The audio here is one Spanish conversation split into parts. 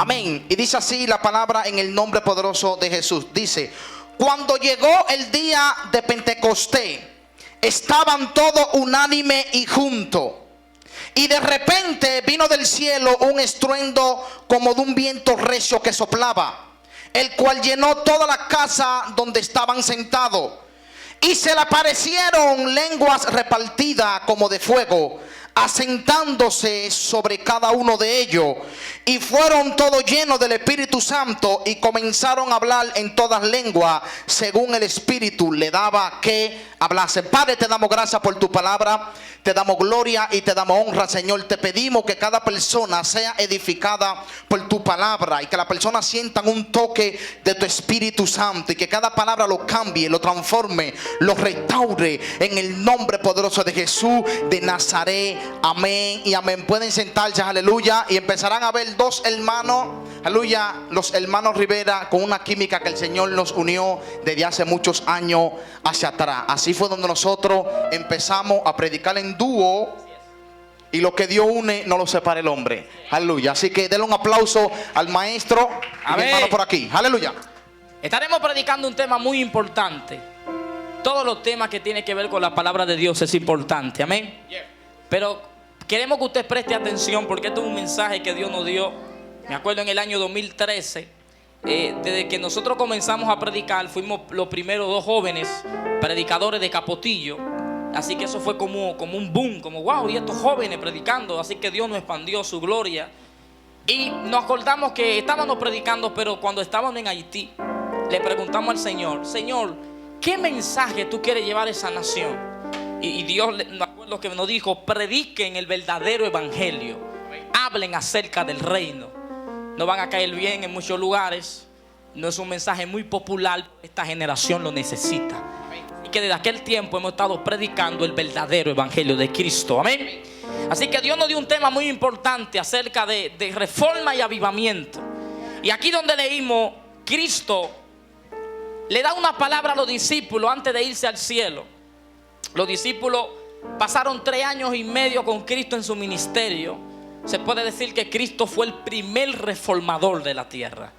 Amén. Y dice así la palabra en el nombre poderoso de Jesús. Dice: cuando llegó el día de Pentecostés, estaban todos unánime y juntos. Y de repente vino del cielo un estruendo como de un viento recio que soplaba, el cual llenó toda la casa donde estaban sentados. Y se le aparecieron lenguas repartidas como de fuego, asentándose sobre cada uno de ellos. Y fueron todos llenos del Espíritu Santo y comenzaron a hablar en todas lenguas, según el Espíritu le daba que hablasen. Padre, te damos gracias por tu palabra, te damos gloria y te damos honra, Señor. Te pedimos que cada persona sea edificada por tu palabra y que la persona sienta un toque de tu Espíritu Santo, y que cada palabra lo cambie, lo transforme, lo restaure en el nombre poderoso de Jesús de Nazaret. Amén y amén. Pueden sentarse, aleluya, y empezarán a ver dos hermanos, aleluya, los hermanos Rivera, con una química que el Señor nos unió desde hace muchos años hacia atrás. Así fue donde nosotros empezamos a predicar en dúo, y lo que Dios une no lo separa el hombre. Aleluya. Así que denle un aplauso al maestro y mi hermano por aquí. Aleluya. Estaremos predicando un tema muy importante. Todos los temas que tienen que ver con la palabra de Dios es importante. Amén. Pero queremos que usted preste atención, porque este es un mensaje que Dios nos dio. Me acuerdo en el año 2013, desde que nosotros comenzamos a predicar, fuimos los primeros 2 jóvenes predicadores de Capotillo. Así que eso fue como un boom, como wow, y estos jóvenes predicando. Así que Dios nos expandió su gloria. Y nos acordamos que estábamos predicando, pero cuando estábamos en Haití, le preguntamos al Señor: Señor, ¿qué mensaje tú quieres llevar a esa nación? Y Dios, me acuerdo que nos dijo: prediquen el verdadero evangelio, hablen acerca del reino. No van a caer bien en muchos lugares, no es un mensaje muy popular, esta generación lo necesita. Y que desde aquel tiempo hemos estado predicando el verdadero evangelio de Cristo. Amén. Así que Dios nos dio un tema muy importante acerca de reforma y avivamiento. Y aquí donde leímos, Cristo le da una palabra a los discípulos antes de irse al cielo. Los discípulos pasaron 3 años y medio con Cristo en su ministerio. Se puede decir que Cristo fue el primer reformador de la tierra.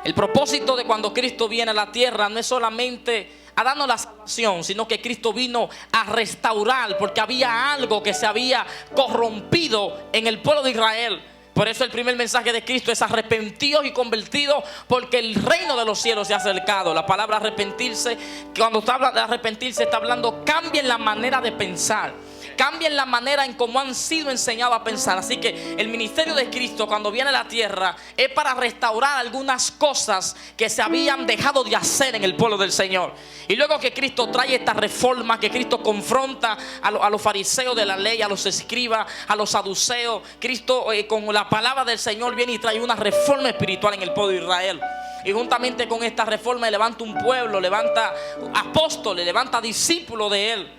El propósito de cuando Cristo viene a la tierra no es solamente a darnos la salvación, sino que Cristo vino a restaurar, porque había algo que se había corrompido en el pueblo de Israel. Por eso el primer mensaje de Cristo es: arrepentidos y convertidos, porque el reino de los cielos se ha acercado. La palabra arrepentirse, cuando está hablando de arrepentirse, está hablando cambien la manera de pensar, cambien la manera en cómo han sido enseñados a pensar. Así que el ministerio de Cristo cuando viene a la tierra es para restaurar algunas cosas que se habían dejado de hacer en el pueblo del Señor. Y luego que Cristo trae esta reforma, que Cristo confronta a los fariseos de la ley, a los escribas, a los saduceos, Cristo con la palabra del Señor viene y trae una reforma espiritual en el pueblo de Israel. Y juntamente con esta reforma levanta un pueblo, levanta apóstoles, levanta discípulos de él.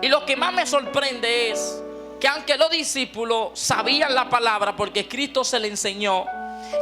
Y lo que más me sorprende es que aunque los discípulos sabían la palabra, porque Cristo se le enseñó,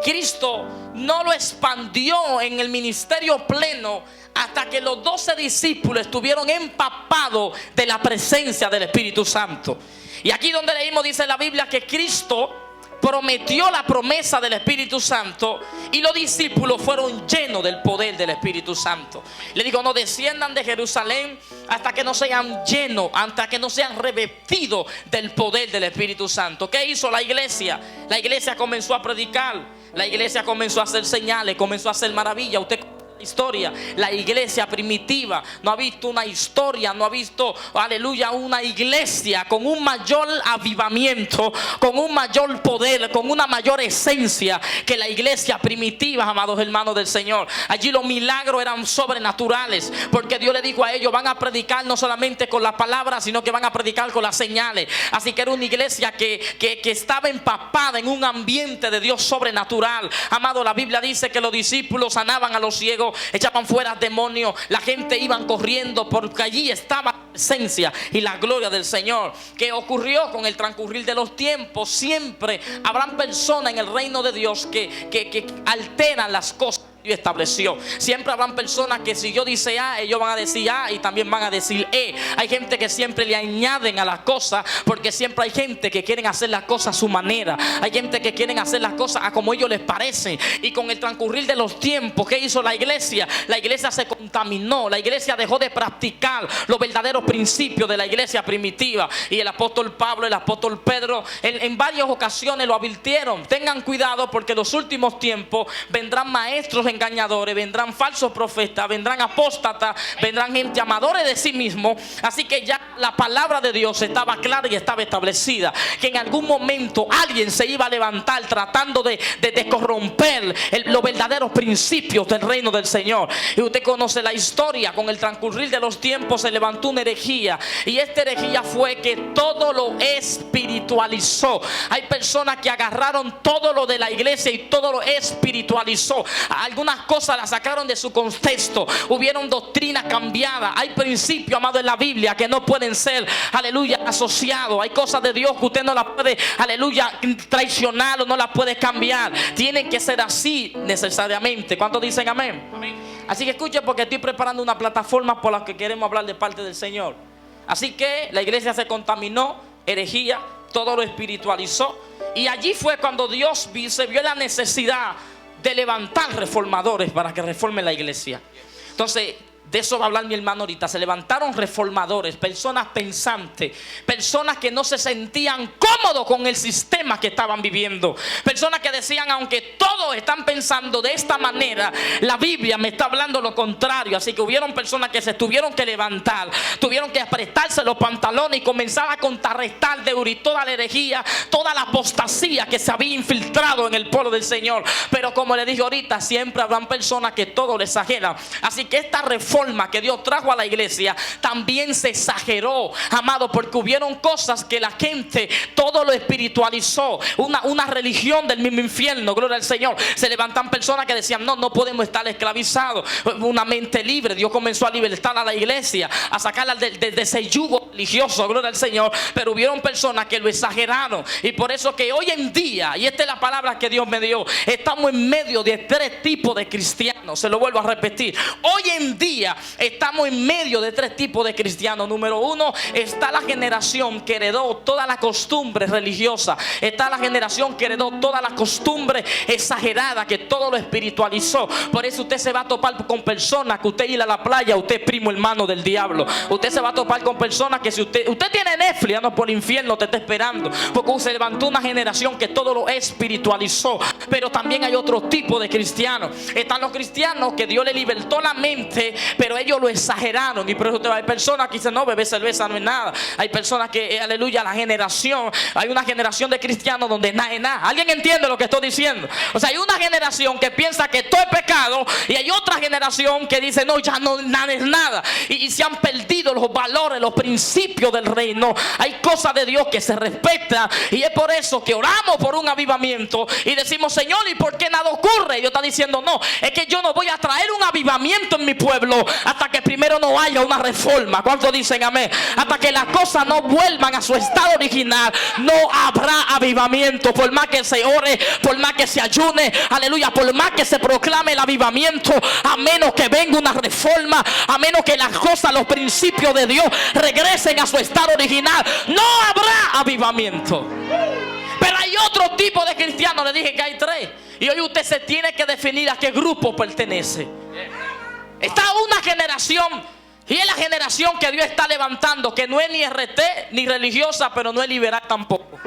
Cristo no lo expandió en el ministerio pleno hasta que los 12 discípulos estuvieron empapados de la presencia del Espíritu Santo. Y aquí donde leímos, dice la Biblia que Cristo prometió la promesa del Espíritu Santo y los discípulos fueron llenos del poder del Espíritu Santo. Le digo: no desciendan de Jerusalén hasta que no sean llenos, hasta que no sean revestidos del poder del Espíritu Santo. ¿Qué hizo la iglesia? La iglesia comenzó a predicar, la iglesia comenzó a hacer señales, comenzó a hacer maravillas. Usted historia, la iglesia primitiva no ha visto una historia, no ha visto, aleluya, una iglesia con un mayor avivamiento, con un mayor poder, con una mayor esencia que la iglesia primitiva, amados hermanos del Señor. Allí los milagros eran sobrenaturales, porque Dios le dijo a ellos: van a predicar no solamente con la palabra, sino que van a predicar con las señales. Así que era una iglesia que estaba empapada en un ambiente de Dios sobrenatural. Amado, la Biblia dice que los discípulos sanaban a los ciegos, echaban fuera demonios, la gente iban corriendo porque allí estaba la presencia y la gloria del Señor. ¿Qué ocurrió con el transcurrir de los tiempos? Siempre habrán personas en el reino de Dios que alteran las cosas. Dios estableció. Siempre habrán personas que si yo dice A, ellos van a decir A y también van a decir E. Hay gente que siempre le añaden a las cosas, porque siempre hay gente que quieren hacer las cosas a su manera. Hay gente que quieren hacer las cosas a como ellos les parece. Y con el transcurrir de los tiempos, ¿qué hizo la iglesia? La iglesia se contaminó. La iglesia dejó de practicar los verdaderos principios de la iglesia primitiva. Y el apóstol Pablo, el apóstol Pedro, en varias ocasiones lo advirtieron: tengan cuidado, porque en los últimos tiempos vendrán maestros engañadores, vendrán falsos profetas, vendrán apóstatas, vendrán gente amadores de sí mismos. Así que ya la palabra de Dios estaba clara y estaba establecida, que en algún momento alguien se iba a levantar tratando de corromper los verdaderos principios del reino del Señor. Y usted conoce la historia. Con el transcurrir de los tiempos se levantó una herejía, y esta herejía fue que todo lo espiritualizó. Hay personas que agarraron todo lo de la iglesia y todo lo espiritualizó. Algunas cosas las sacaron de su contexto. Hubieron doctrinas cambiadas. Hay principios, amado, en la Biblia que no pueden ser, aleluya, asociados. Hay cosas de Dios que usted no las puede, aleluya, traicionar o no las puede cambiar. Tienen que ser así necesariamente. ¿Cuántos dicen amén? Amén. Así que escuche, porque estoy preparando una plataforma por la que queremos hablar de parte del Señor. Así que la iglesia se contaminó, herejía, todo lo espiritualizó. Y allí fue cuando Dios se vio la necesidad de levantar reformadores para que reformen la iglesia. Entonces, de eso va a hablar mi hermano ahorita. Se levantaron reformadores, personas pensantes, personas que no se sentían cómodos con el sistema que estaban viviendo, personas que decían: aunque todos están pensando de esta manera, la Biblia me está hablando lo contrario. Así que hubieron personas que se tuvieron que levantar, tuvieron que apretarse los pantalones y comenzar a contrarrestar de toda la herejía, toda la apostasía que se había infiltrado en el pueblo del Señor. Pero como le dije ahorita, siempre habrán personas que todo les exageran. Así que esta reforma que Dios trajo a la iglesia también se exageró, amado, porque hubieron cosas que la gente todo lo espiritualizó, una religión del mismo infierno. Gloria al Señor. Se levantan personas que decían: no podemos estar esclavizados, una mente libre. Dios comenzó a libertar a la iglesia, a sacarla de ese yugo religioso. Gloria al Señor. Pero hubieron personas que lo exageraron, y por eso que hoy en día, y esta es la palabra que Dios me dio, estamos en medio de tres tipos de cristianos. Se lo vuelvo a repetir: hoy en día estamos en medio de tres tipos de cristianos. Número uno, está la generación que heredó toda la costumbre religiosa. Está la generación que heredó toda la costumbre exagerada, que todo lo espiritualizó. Por eso usted se va a topar con personas que usted ir a la playa, usted es primo hermano del diablo. Usted se va a topar con personas que si usted tiene Netflix, ya no, por el infierno te está esperando, porque se levantó una generación que todo lo espiritualizó. Pero también hay otro tipo de cristianos. Están los cristianos que Dios le libertó la mente, pero ellos lo exageraron. Y por eso hay personas que dicen: no, beber cerveza no es nada. Hay personas que, aleluya, hay una generación de cristianos donde nada es nada. ¿Alguien entiende lo que estoy diciendo? O sea, hay una generación que piensa que todo es pecado, y hay otra generación que dice: no, ya no, nada es nada. Y se han perdido los valores, los principios del reino. Hay cosas de Dios que se respetan, y es por eso que oramos por un avivamiento y decimos: Señor, ¿y por qué nada ocurre? Y Dios está diciendo: no, es que yo no voy a traer un avivamiento en mi pueblo hasta que primero no haya una reforma. ¿Cuántos dicen amén? Hasta que las cosas no vuelvan a su estado original, no habrá avivamiento. Por más que se ore, por más que se ayune, aleluya, por más que se proclame el avivamiento, a menos que venga una reforma, a menos que las cosas, los principios de Dios regresen a su estado original, no habrá avivamiento. Pero hay otro tipo de cristianos. Le dije que hay tres, y hoy usted se tiene que definir a qué grupo pertenece. Está una generación, y es la generación que Dios está levantando, que no es ni RT ni religiosa, pero no es liberal tampoco.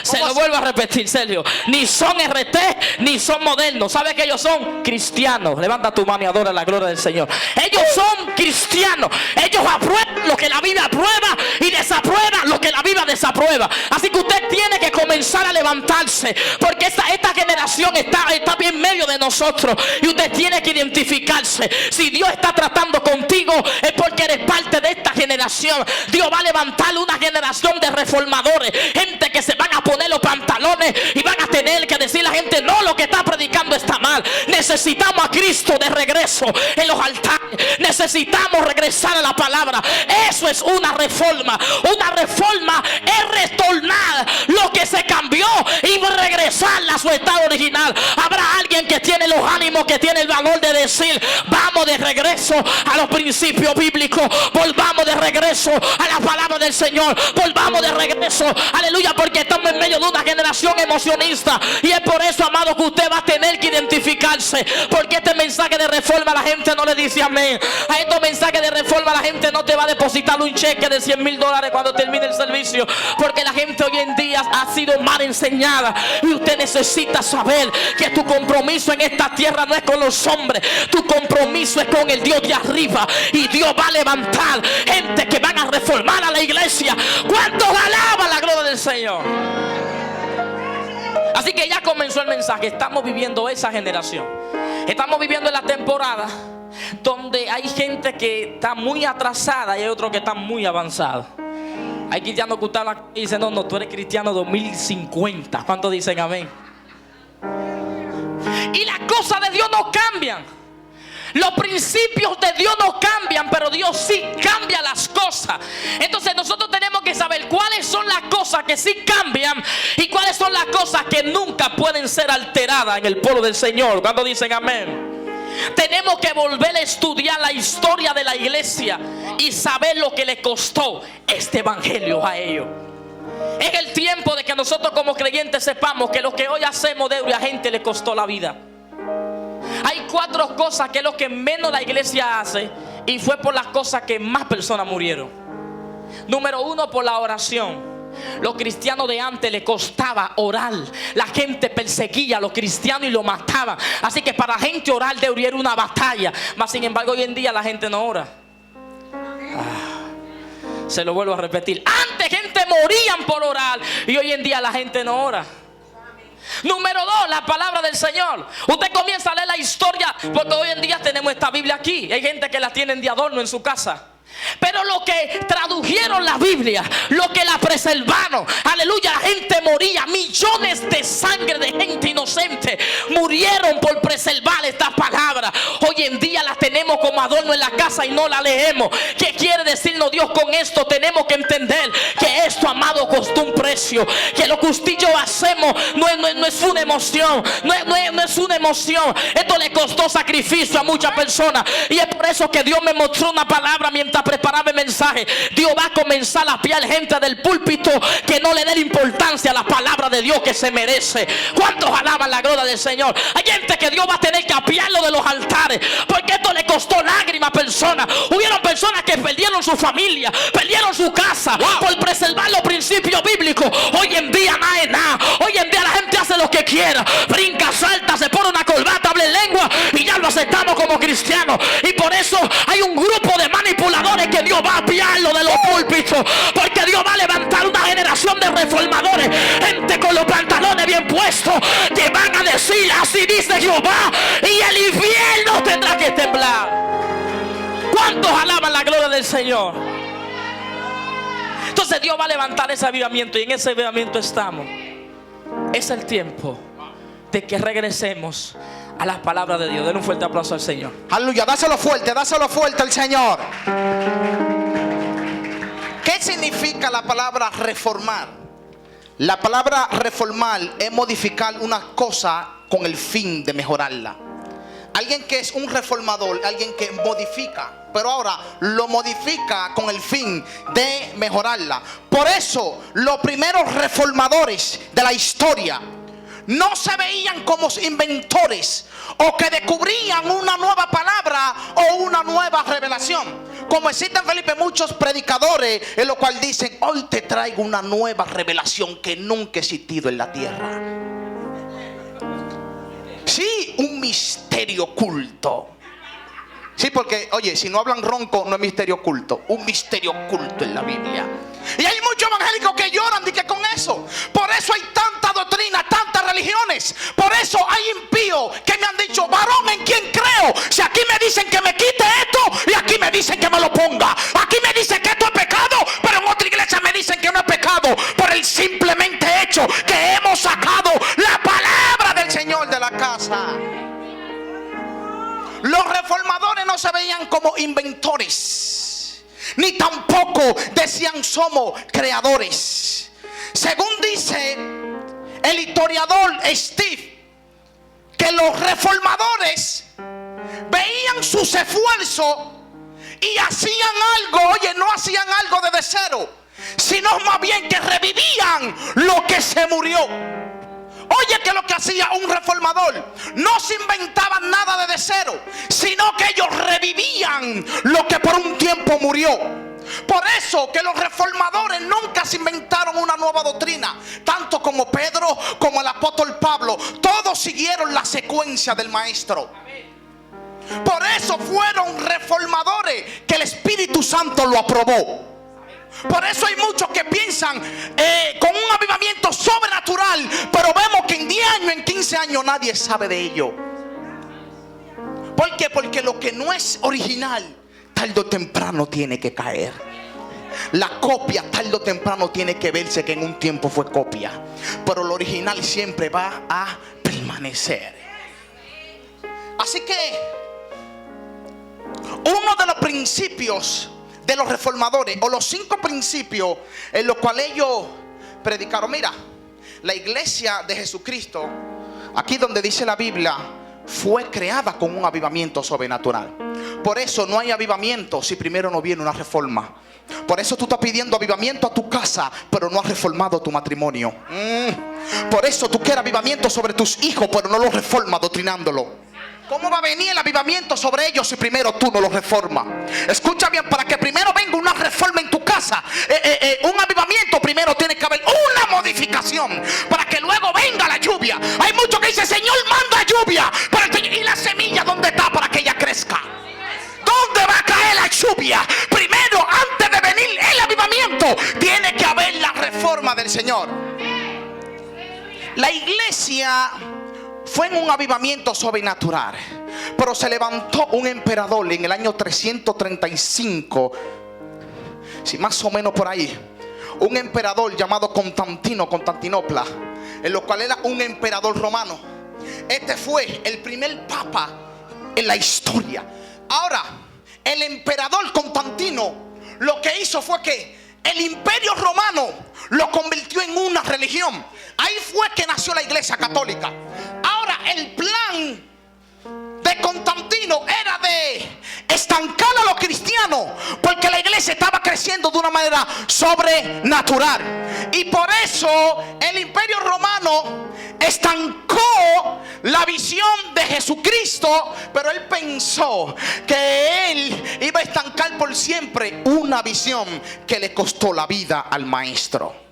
Se lo vuelvo a repetir, Sergio. Ni son RT ni son modernos. ¿Sabe que ellos son cristianos? Levanta tu mano y adora la gloria del Señor. Ellos son cristianos. Ellos aprueban lo que la Biblia aprueba y desaprueban lo que la Biblia desaprueba. Así que usted tiene que comenzar a levantarse, porque esta generación está bien en medio de nosotros, y usted tiene que identificarse. Si Dios está tratando contigo, es porque eres parte de esta generación. Dios va a levantar una generación de reformadores, gente que se van a poner los pantalones y van a tener que decir a la gente: no, lo que está predicando está mal. Necesitamos a Cristo de regreso en los altares. necesitamos regresar a la palabra. Eso es una reforma. Una reforma es retornar lo que se cambió y regresarla a su estado original. Habrá alguien que tiene los ánimos, que tiene el valor de decir: vamos de regreso a los principios bíblicos, volvamos de regreso a la palabra del Señor, volvamos de regreso, aleluya, porque estamos en medio de una generación emocionista. Y es por eso, amado, que usted va a tener que identificarse, porque este mensaje de reforma la gente no le dice amén. A estos mensajes de reforma la gente no te va a depositar un cheque de $100,000 cuando termine el servicio, porque la gente hoy en día ha sido mal enseñada. Y usted necesita saber que tu compromiso en esta tierra no es con los hombres, tu compromiso es con el Dios de arriba. Y Dios va a levantar gente que van a reformar a la iglesia. ¿Cuántos alaban la gloria del Señor? Así que ya comenzó el mensaje. Estamos viviendo esa generación. Estamos viviendo en la temporada donde hay gente que está muy atrasada y hay otros que están muy avanzados. Hay cristianos que usted dice: no, tú eres cristiano 2050. ¿Cuántos dicen amén? Y las cosas de Dios no cambian. Los principios de Dios no cambian, pero Dios sí cambia las cosas. Entonces nosotros tenemos que saber cuáles son las cosas que sí cambian y cuáles son las cosas que nunca pueden ser alteradas en el pueblo del Señor. ¿Cuántos dicen amén? Tenemos que volver a estudiar la historia de la iglesia y saber lo que le costó este evangelio a ellos. Es el tiempo de que nosotros como creyentes sepamos que lo que hoy hacemos de a gente le costó la vida. Hay 4 cosas que es lo que menos la iglesia hace, y fue por las cosas que más personas murieron. Número 1, por la oración. Los cristianos de antes les costaba orar. La gente perseguía a los cristianos y los mataban. Así que para la gente orar debería ser una batalla. Mas sin embargo hoy en día la gente no ora. Se lo vuelvo a repetir. Antes gente morían por orar y hoy en día la gente no ora. Número 2, la palabra del Señor. Usted comienza a leer la historia, porque hoy en día tenemos esta Biblia aquí. Hay gente que la tienen de adorno en su casa. Pero lo que tradujeron la Biblia, lo que la preservaron, aleluya, la gente moría. Millones de sangre de gente inocente murieron por preservar esta palabra. Hoy en día la tenemos como adorno en la casa y no la leemos. ¿Qué quiere decirnos Dios con esto? Tenemos que entender que esto, amado, costó un precio. Que lo que usted y yo hacemos no es una emoción. No es una emoción. Esto le costó sacrificio a muchas personas. Y es por eso que Dios me mostró una palabra mientras preparaba el mensaje. Dios va a comenzar a apiar gente del púlpito que no le den importancia a la palabra de Dios que se merece. ¿Cuántos alaban la gloria del Señor? Hay gente que Dios va a tener que apiarlo de los altares, porque esto le costó lágrimas a personas. Hubieron personas que perdieron su familia, perdieron su casa, por preservar los principios bíblicos. Hoy en día nada es nada. Hoy en día la gente hace lo que quiera, brinca, salta, se pone una corbata, habla en lengua y ya lo aceptamos como cristianos. Y por eso hay un grupo de manipuladores que Dios va a apiarlo de los púlpitos, porque Dios va a levantar una generación de reformadores, gente con los pantalones bien puestos, que van a decir: así dice Jehová, y el infierno tendrá que temblar. ¿Cuántos alaban la gloria del Señor? Entonces Dios va a levantar ese avivamiento, y en ese avivamiento estamos. Es el tiempo de que regresemos a las palabras de Dios. Den un fuerte aplauso al Señor. Aleluya, dáselo fuerte al Señor. ¿Qué significa la palabra reformar? La palabra reformar es modificar una cosa con el fin de mejorarla. Alguien que es un reformador, alguien que modifica, pero ahora lo modifica con el fin de mejorarla. Por eso los primeros reformadores de la historia no se veían como inventores o que descubrían una nueva palabra o una nueva revelación. Como existen, Felipe, muchos predicadores en lo cual dicen: hoy te traigo una nueva revelación que nunca ha existido en la tierra. Sí, un misterio oculto. Sí, porque, oye, si no hablan ronco, no es misterio oculto. Un misterio oculto en la Biblia. Y hay muchos evangélicos que lloran con eso. Por eso hay tanta doctrina, tantas religiones. Por eso hay impíos que me han dicho: varón, ¿en quién creo? Si aquí me dicen que me quite esto y aquí me dicen que me lo ponga. Aquí me dicen que esto es pecado, pero en otra iglesia me dicen que no es pecado, por el simplemente hecho que hemos sacado la palabra del Señor de la casa. Los reformadores no se veían como inventores, ni tampoco decían somos creadores. Según dice el historiador Steve, que los reformadores veían sus esfuerzos y hacían algo, oye, no hacían algo desde cero, sino más bien que revivían lo que se murió. Oye, que lo que hacía un reformador, no se inventaban nada desde cero, sino que ellos revivían lo que por un tiempo murió. Por eso que los reformadores nunca se inventaron una nueva doctrina, tanto como Pedro como el apóstol Pablo. Todos siguieron la secuencia del maestro. Por eso fueron reformadores que el Espíritu Santo lo aprobó. Por eso hay muchos que piensan con un avivamiento sobrenatural, pero vemos que en 10 años, en 15 años nadie sabe de ello. ¿Por qué? Porque lo que no es original, tarde o temprano tiene que caer. La copia tarde o temprano tiene que verse que en un tiempo fue copia, pero lo original siempre va a permanecer. Así que uno de los principios de los reformadores, o los 5 principios en los cuales ellos predicaron, mira, la iglesia de Jesucristo, aquí donde dice la Biblia, fue creada con un avivamiento sobrenatural. Por eso no hay avivamiento si primero no viene una reforma. Por eso tú estás pidiendo avivamiento a tu casa, pero no has reformado tu matrimonio. Por eso tú quieres avivamiento sobre tus hijos, pero no los reformas doctrinándolo. ¿Cómo va a venir el avivamiento sobre ellos si primero tú no los reformas? Escucha bien, para que primero venga una reforma en tu casa, un avivamiento, primero tiene que haber una modificación para que luego venga la lluvia. Hay muchos que dicen, Señor, manda lluvia, ¿y la semilla dónde está para que ella crezca? ¿Dónde va a caer la lluvia? Primero, antes de venir el avivamiento, tiene que haber la reforma del Señor. La iglesia fue en un avivamiento sobrenatural, pero se levantó un emperador en el año 335, si más o menos por ahí, un emperador llamado Constantinopla, en lo cual era un emperador romano. Este fue el primer papa en la historia. Ahora, el emperador Constantino lo que hizo fue que el imperio romano lo convirtió en una religión. Ahí fue que nació la iglesia católica. Ahora, el plan de Constantino era de estancar a los cristianos, porque la iglesia estaba creciendo de una manera sobrenatural. Y por eso el imperio romano estancó la visión de Jesucristo, pero él pensó que él iba a estancar por siempre una visión que le costó la vida al maestro.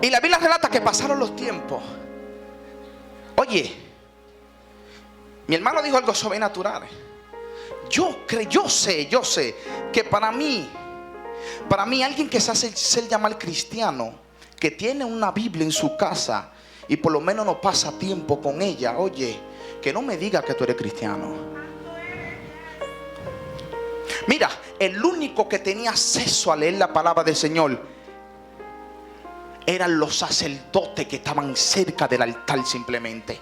Y la Biblia relata que pasaron los tiempos. Oye, mi hermano dijo algo sobrenatural. Yo sé que para mí alguien que se hace ser llamar cristiano, que tiene una Biblia en su casa y por lo menos no pasa tiempo con ella, oye, que no me diga que tú eres cristiano. Mira, el único que tenía acceso a leer la palabra del Señor eran los sacerdotes que estaban cerca del altar simplemente.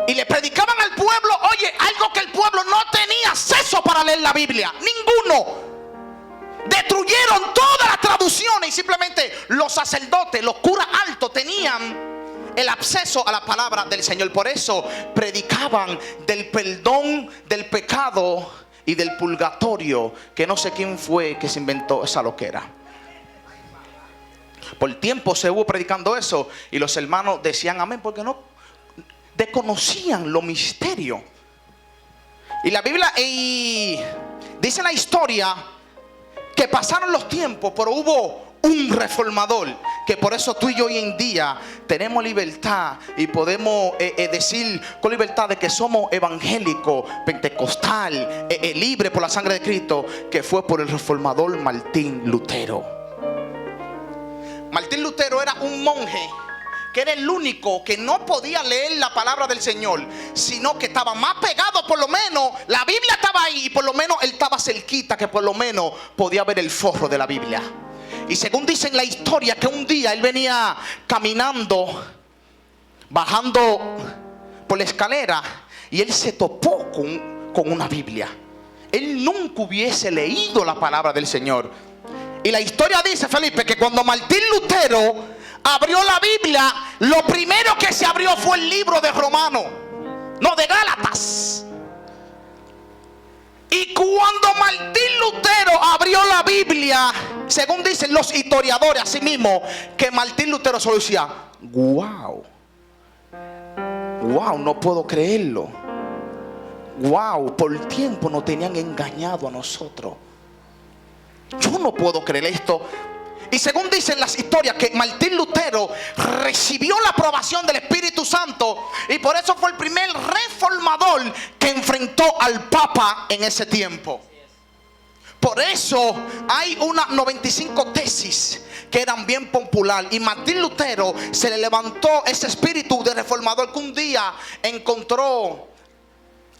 Y le predicaban al pueblo, oye, algo que el pueblo no tenía acceso para leer la Biblia. Ninguno. Destruyeron todas las traducciones y simplemente los sacerdotes, los curas altos tenían el acceso a la palabra del Señor. Por eso predicaban del perdón del pecado y del purgatorio, que no sé quién fue que se inventó esa loquera. Por tiempo se hubo predicando eso y los hermanos decían amén, porque no desconocían los misterios. Y la Biblia dice la historia que pasaron los tiempos, pero hubo un reformador, que por eso tú y yo hoy en día tenemos libertad y podemos decir con libertad de que somos evangélicos, pentecostal, libre por la sangre de Cristo, que fue por el reformador Martín Lutero. Martín Lutero era un monje que era el único que no podía leer la palabra del Señor, sino que estaba más pegado, por lo menos la Biblia estaba ahí y por lo menos él estaba cerquita, que por lo menos podía ver el forro de la Biblia. Y según dicen la historia, que un día él venía caminando, bajando por la escalera y él se topó con una Biblia. Él nunca hubiese leído la palabra del Señor. Y la historia dice, Felipe, que cuando Martín Lutero abrió la Biblia, lo primero que se abrió fue el libro de Romanos, no, de Gálatas. Y cuando Martín Lutero abrió la Biblia, según dicen los historiadores así mismo, que Martín Lutero solo decía: wow, no puedo creerlo. Wow, por tiempo nos tenían engañado a nosotros. Yo no puedo creer esto. Y según dicen las historias, que Martín Lutero recibió la aprobación del Espíritu Santo, y por eso fue el primer reformador que enfrentó al Papa en ese tiempo. Por eso hay unas 95 tesis que eran bien popular, y Martín Lutero se le levantó ese espíritu de reformador, que un día encontró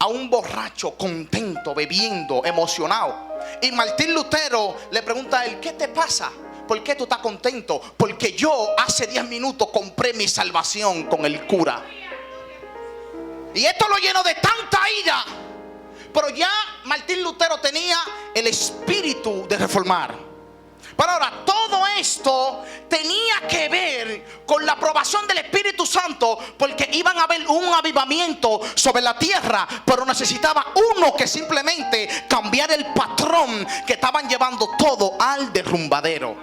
a un borracho contento, bebiendo, emocionado. Y Martín Lutero le pregunta a él: ¿qué te pasa? ¿Por qué tú estás contento? Porque yo hace 10 minutos compré mi salvación con el cura. Y esto lo llenó de tanta ira. Pero ya Martín Lutero tenía el espíritu de reformar. Pero ahora, todo esto tenía que ver con la aprobación del Espíritu Santo, porque iban a haber un avivamiento sobre la tierra, pero necesitaba uno que simplemente cambiara el patrón que estaban llevando todo al derrumbadero.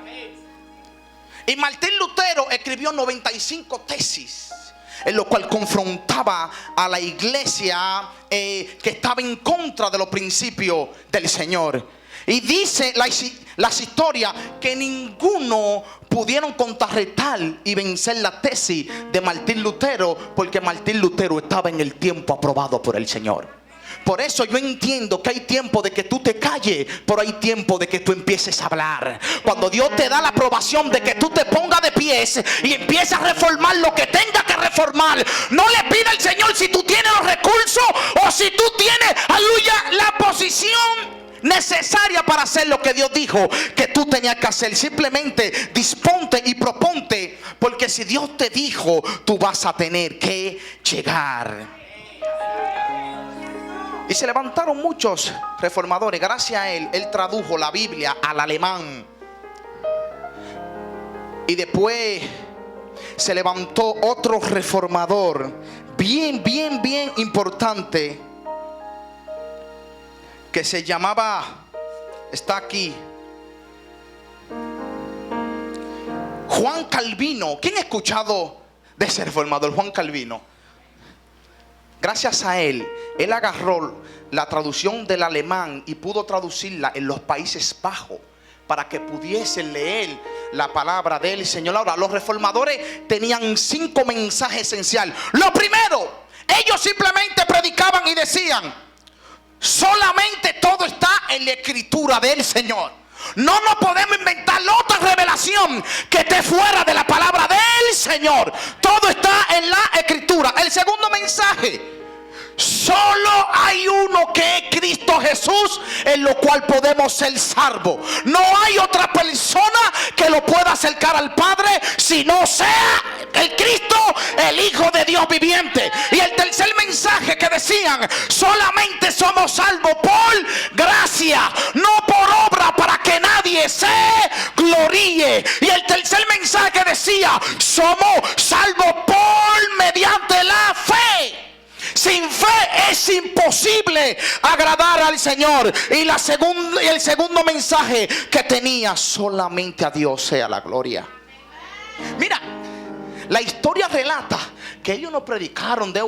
Y Martín Lutero escribió 95 tesis, en lo cual confrontaba a la iglesia que estaba en contra de los principios del Señor. Y dice las historias que ninguno pudieron contrarrestar y vencer la tesis de Martín Lutero, porque Martín Lutero estaba en el tiempo aprobado por el Señor. Por eso yo entiendo que hay tiempo de que tú te calles, pero hay tiempo de que tú empieces a hablar. Cuando Dios te da la aprobación de que tú te pongas de pies y empieces a reformar lo que tenga que reformar, no le pida al Señor si tú tienes los recursos o si tú tienes, aleluya, la posición necesaria para hacer lo que Dios dijo que tú tenías que hacer. Simplemente disponte y proponte, porque si Dios te dijo, tú vas a tener que llegar. Y se levantaron muchos reformadores. Gracias a él tradujo la Biblia al alemán. Y después se levantó otro reformador bien importante, que se llamaba, está aquí, Juan Calvino. ¿Quién ha escuchado de ese reformador, Juan Calvino? Gracias a él agarró la traducción del alemán y pudo traducirla en los Países Bajos, para que pudiesen leer la palabra del Señor. Ahora, los reformadores tenían 5 mensajes esenciales. Lo primero, ellos simplemente predicaban y decían: solamente todo está en la escritura del Señor. No nos podemos inventar otra revelación que esté fuera de la palabra del Señor. Todo está en la escritura. El segundo mensaje: solo hay uno que es Cristo Jesús, en lo cual podemos ser salvos. No hay otra persona que lo pueda acercar al Padre si no sea el Cristo, el Hijo de Dios viviente. Y el tercer mensaje que decían: solamente somos salvos por gracia, no por obra, para que nadie se gloríe. Y el tercer mensaje decía: somos salvos por mediante la fe. Sin fe es imposible agradar al Señor. Y el segundo mensaje que tenía: solamente a Dios sea la gloria. Mira, la historia relata que ellos no predicaron de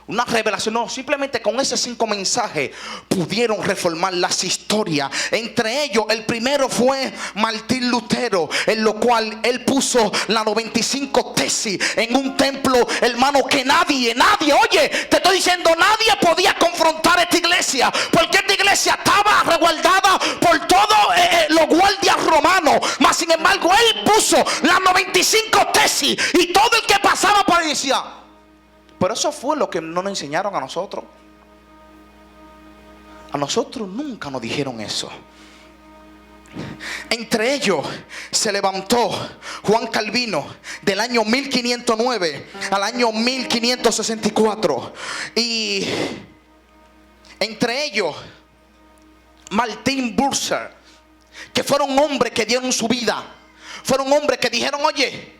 una revelación, no, simplemente con esos 5 mensajes pudieron reformar las historias. Entre ellos, el primero fue Martín Lutero, en lo cual él puso las 95 tesis en un templo, hermano, que nadie, oye, te estoy diciendo, nadie podía confrontar esta iglesia, porque esta iglesia estaba resguardada por todos los guardias romanos. Mas sin embargo, él puso las 95 tesis, y todo el que pasaba por ahí decía: pero eso fue lo que no nos enseñaron a nosotros. A nosotros nunca nos dijeron eso. Entre ellos se levantó Juan Calvino del año 1509 al año 1564. Y entre ellos Martin Bucer, que fueron hombres que dieron su vida. Fueron hombres que dijeron: oye,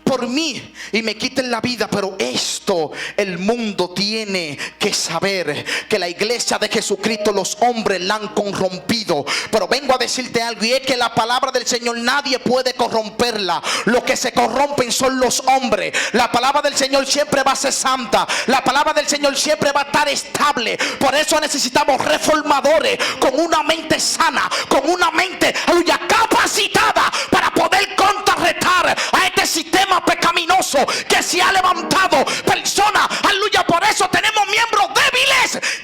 por mí y me quiten la vida, pero esto el mundo tiene que saber, que la iglesia de Jesucristo los hombres la han corrompido. Pero vengo a decirte algo, y es que la palabra del Señor nadie puede corromperla. Los que se corrompen son los hombres. La palabra del Señor siempre va a ser santa. La palabra del Señor siempre va a estar estable. Por eso necesitamos reformadores con una mente sana, con una mente, aleluya, capacitada para poder contrarrestar a este sistema pecaminoso que se ha levantado. Personas, aleluya, por eso tenemos miembros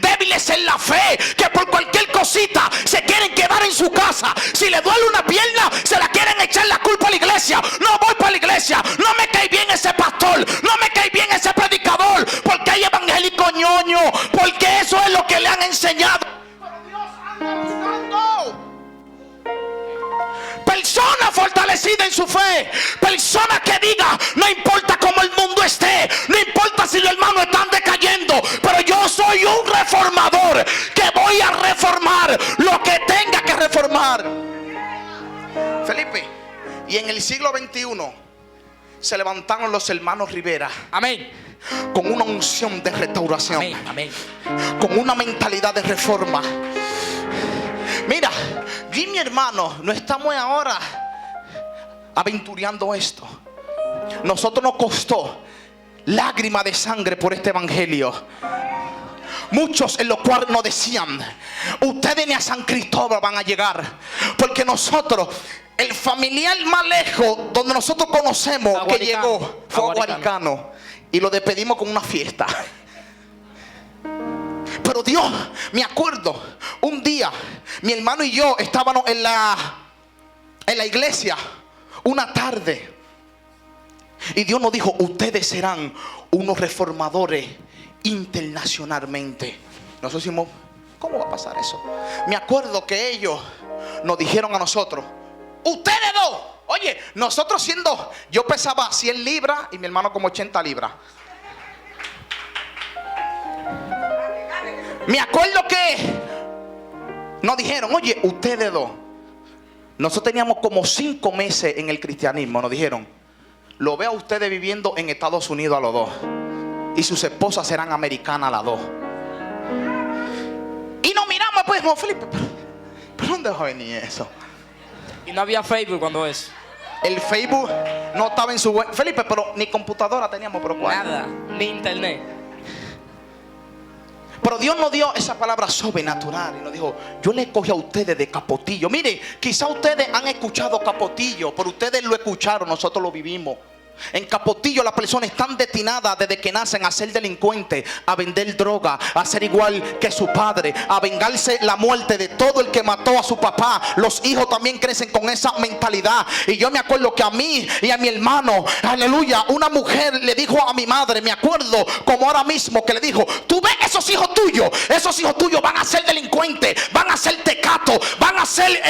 débiles en la fe, que por cualquier cosita se quieren quedar en su casa. Si le duele una pierna, se la quieren echar la culpa a la iglesia. No voy para la iglesia, no me cae bien ese pastor, no me cae bien ese predicador, porque hay evangélico ñoño, porque eso es lo que le han enseñado. Pero Dios anda buscando personas fortalecidas en su fe, personas que digan: no importa cómo el mundo esté, no importa si los hermanos están decayendo, pero yo soy un reformador que voy a reformar lo que tenga que reformar. Felipe, y en el siglo XXI se levantaron los hermanos Rivera. Amén. Con una unción de restauración. Amén. Amén. Con una mentalidad de reforma. Mira, yo y mi hermano no estamos ahora aventurando esto. Nosotros nos costó lágrimas de sangre por este evangelio. Muchos en los cuales nos decían: ustedes ni a San Cristóbal van a llegar, porque nosotros, el familiar más lejos donde nosotros conocemos que llegó fue Aguaricano, y lo despedimos con una fiesta. Pero Dios, me acuerdo, un día mi hermano y yo estábamos en la iglesia una tarde, y Dios nos dijo: ustedes serán unos reformadores internacionalmente. Nosotros decimos: ¿cómo va a pasar eso? Me acuerdo que ellos nos dijeron a nosotros: ustedes dos. Oye, nosotros siendo, yo pesaba 100 libras y mi hermano como 80 libras. Me acuerdo que nos dijeron: oye, ustedes dos. Nosotros teníamos como 5 meses en el cristianismo. Nos dijeron: lo veo a ustedes viviendo en Estados Unidos a los dos, y sus esposas serán americanas a las dos. Y nos miramos, pues, no, Felipe, ¿pero dónde va a venir eso? Y no había Facebook cuando eso. El Facebook no estaba en su web. Felipe, pero ni computadora teníamos, pero ¿cuál? Nada, ni internet. Pero Dios nos dio esa palabra sobrenatural y nos dijo: yo le cogí a ustedes de Capotillo. Mire, quizá ustedes han escuchado Capotillo, pero ustedes lo escucharon, nosotros lo vivimos. En Capotillo las personas están destinadas desde que nacen a ser delincuentes, a vender droga, a ser igual que su padre, a vengarse la muerte de todo el que mató a su papá. Los hijos también crecen con esa mentalidad. Y yo me acuerdo que a mí y a mi hermano, aleluya, una mujer le dijo a mi madre, me acuerdo como ahora mismo, que le dijo: tú ves esos hijos tuyos van a ser delincuentes, van a ser tecatos, van a ser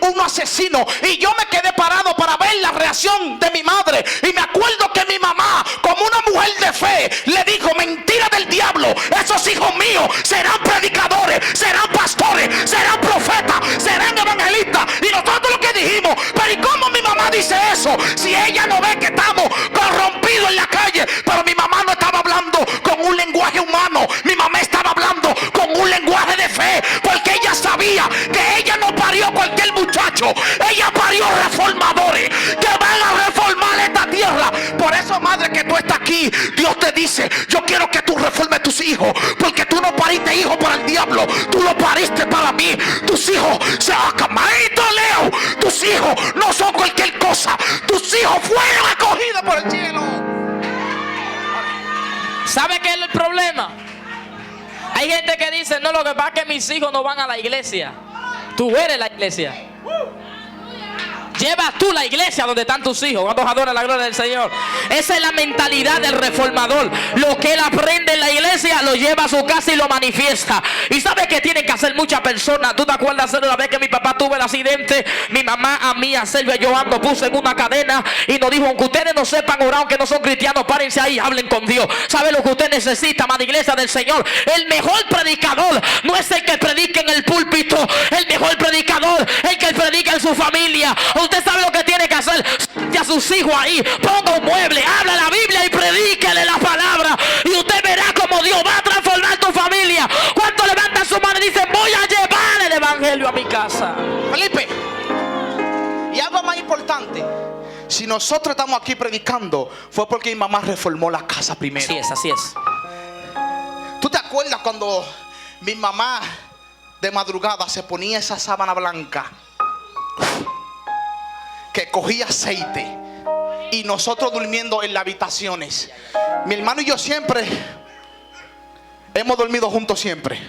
unos asesinos. Y yo me quedé parado para ver la reacción de mi madre. Y me acuerdo que mi mamá, como una mujer de fe, le dijo: mentira del diablo, esos hijos míos serán predicadores, serán pastores, serán profetas, serán evangelistas. Y nosotros lo que dijimos: pero ¿y cómo mi mamá dice eso? Si ella no ve que estamos corrompidos en la calle. Pero mi mamá no estaba hablando con un lenguaje humano, mi mamá estaba hablando con un lenguaje de fe, porque ella sabía que ella no parió cualquier muchacho, ella parió reformadores que van a reformar esta tierra. Por eso, madre, que tú estás aquí, Dios te dice: yo quiero que tú reformes tus hijos, porque tú no pariste hijos para el diablo, tú lo pariste para mí. Tus hijos se acamarito, Leo, tus hijos no son cualquier cosa, tus hijos fueron acogidos por el cielo. ¿Sabe qué es el problema? Hay gente que dice: no, lo que pasa es que mis hijos no van a la iglesia. Tú eres la iglesia. Lleva tú la iglesia donde están tus hijos. ¿Cuántos adoran la gloria del Señor? Esa es la mentalidad del reformador. Lo que él aprende en la iglesia lo lleva a su casa y lo manifiesta. Y sabe que tienen que hacer muchas personas. ¿Tú te acuerdas de una vez que mi papá tuvo el accidente? Mi mamá, a mí, a Selvia, yo ando, puse en una cadena y nos dijo: aunque ustedes no sepan orar, aunque no son cristianos, párense ahí y hablen con Dios. ¿Sabe lo que usted necesita, amada iglesia del Señor? El mejor predicador no es el que predica en el púlpito. El mejor predicador es el que predica en su familia. Usted sabe lo que tiene que hacer. A sus hijos ahí, ponga un mueble, habla la Biblia y predíquele la palabra, y usted verá cómo Dios va a transformar tu familia. ¿Cuánto levantan su mano y dicen: voy a llevar el evangelio a mi casa? Felipe, y algo más importante, si nosotros estamos aquí predicando, fue porque mi mamá reformó la casa primero. Así es, así es. ¿Tú te acuerdas cuando mi mamá de madrugada se ponía esa sábana blanca que cogía aceite y nosotros durmiendo en las habitaciones? Mi hermano y yo siempre hemos dormido juntos siempre.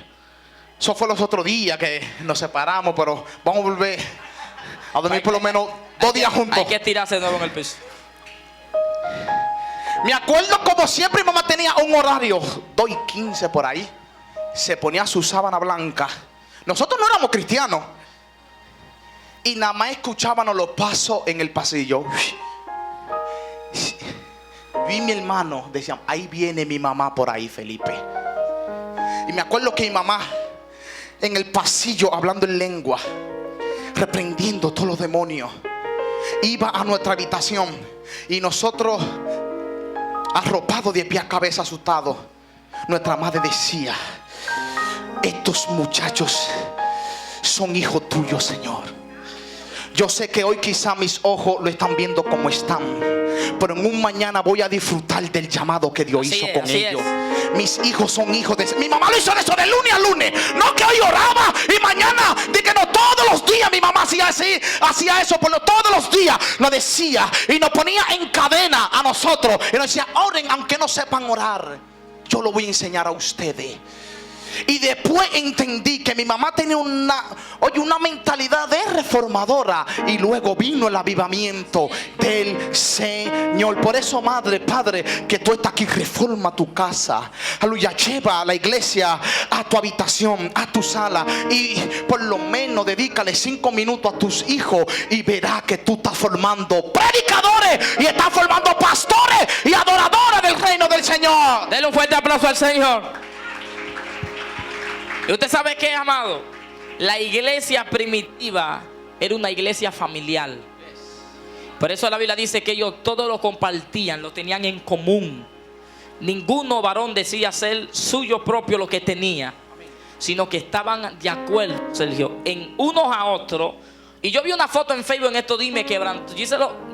Eso fue los otros días que nos separamos, pero vamos a volver a dormir por lo menos 2 días juntos. Hay que tirarse de nuevo en el piso. Me acuerdo como siempre mi mamá tenía un horario 2:15 por ahí. Se ponía su sábana blanca. Nosotros no éramos cristianos y nada más escuchábamos los pasos en el pasillo. Vi mi hermano, decían: ahí viene mi mamá por ahí, Felipe. Y me acuerdo que mi mamá en el pasillo hablando en lengua, reprendiendo todos los demonios, iba a nuestra habitación y nosotros arropados de pie a cabeza, asustados. Nuestra madre decía: estos muchachos son hijos tuyos, Señor. Yo sé que hoy quizá mis ojos lo están viendo como están, pero en un mañana voy a disfrutar del llamado que Dios hizo con ellos. Mis hijos son hijos de... Mi mamá lo hizo eso de lunes a lunes. No que hoy oraba y mañana, de que no, todos los días mi mamá hacía así, hacía eso, pero todos los días nos decía y nos ponía en cadena a nosotros y nos decía: oren aunque no sepan orar, yo lo voy a enseñar a ustedes. Y después entendí que mi mamá tenía una mentalidad de reformadora, y luego vino el avivamiento del Señor. Por eso, madre, padre, que tú estás aquí, reforma tu casa. Aleluya, lleva la iglesia a tu habitación, a tu sala, y por lo menos dedícale 5 minutos a tus hijos y verás que tú estás formando predicadores y estás formando pastores y adoradores del reino del Señor. Denle un fuerte aplauso al Señor. Y usted sabe qué, amado, la iglesia primitiva era una iglesia familiar. Por eso la Biblia dice que ellos todo lo compartían, lo tenían en común. Ninguno varón decía ser suyo propio lo que tenía, sino que estaban de acuerdo, Sergio, en unos a otros. Y yo vi una foto en Facebook en estos días, me quebrantó.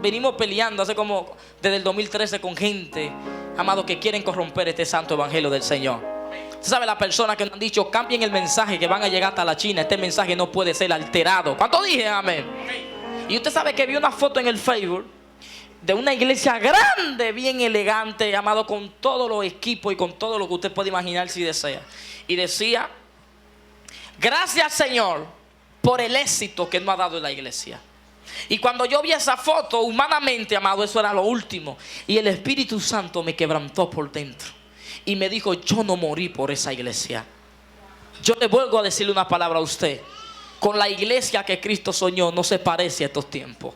Venimos peleando hace como desde el 2013 con gente, amado, que quieren corromper este santo evangelio del Señor. Usted sabe, las personas que nos han dicho: cambien el mensaje, que van a llegar hasta la China. Este mensaje no puede ser alterado. ¿Cuánto dije amén? Y usted sabe que vi una foto en el Facebook de una iglesia grande, bien elegante, amado, con todos los equipos y con todo lo que usted puede imaginar si desea. Y decía: gracias, Señor, por el éxito que nos ha dado la iglesia. Y cuando yo vi esa foto, humanamente, amado, eso era lo último. Y el Espíritu Santo me quebrantó por dentro y me dijo: yo no morí por esa iglesia. Yo le vuelvo a decirle una palabra a usted: con la iglesia que Cristo soñó no se parece a estos tiempos.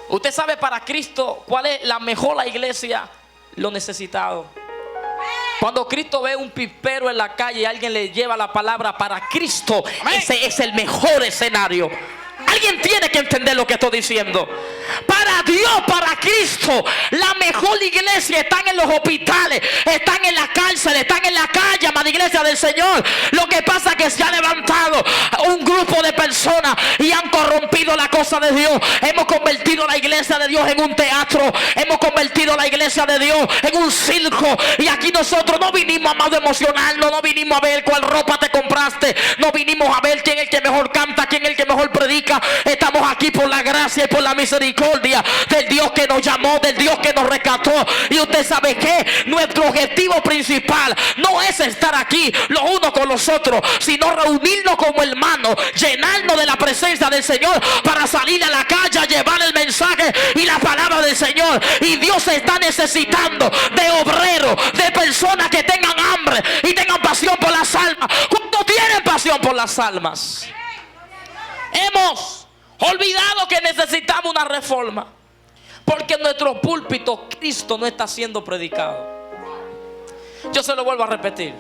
Usted sabe para Cristo cuál es la mejor iglesia: lo necesitado. Cuando Cristo ve un pipero en la calle y alguien le lleva la palabra, para Cristo ese es el mejor escenario. Alguien tiene que entender lo que estoy diciendo. Para Dios, para Cristo, la mejor iglesia están en los hospitales, están en la cárcel, están en la calle, amada iglesia del Señor. Lo que pasa es que se ha levantado un grupo de personas y han corrompido la cosa de Dios. Hemos convertido la iglesia de Dios en un teatro. Hemos convertido la iglesia de Dios en un circo. Y aquí nosotros no vinimos, amado, a emocionarnos. No vinimos a ver cuál ropa te compraste. No vinimos a ver quién es el que mejor canta, quién es el que mejor predica. Estamos aquí por la gracia y por la misericordia del Dios que nos llamó, del Dios que nos rescató. Y usted sabe que nuestro objetivo principal no es estar aquí los unos con los otros, sino reunirnos como hermanos, llenarnos de la presencia del Señor Señor para salir a la calle a llevar el mensaje y la palabra del Señor. Y Dios está necesitando de obreros, de personas que tengan hambre y tengan pasión por las almas. ¿Cuántos tienen pasión por las almas? Hemos olvidado que necesitamos una reforma, porque en nuestro púlpito Cristo no está siendo predicado. Yo se lo vuelvo a repetir.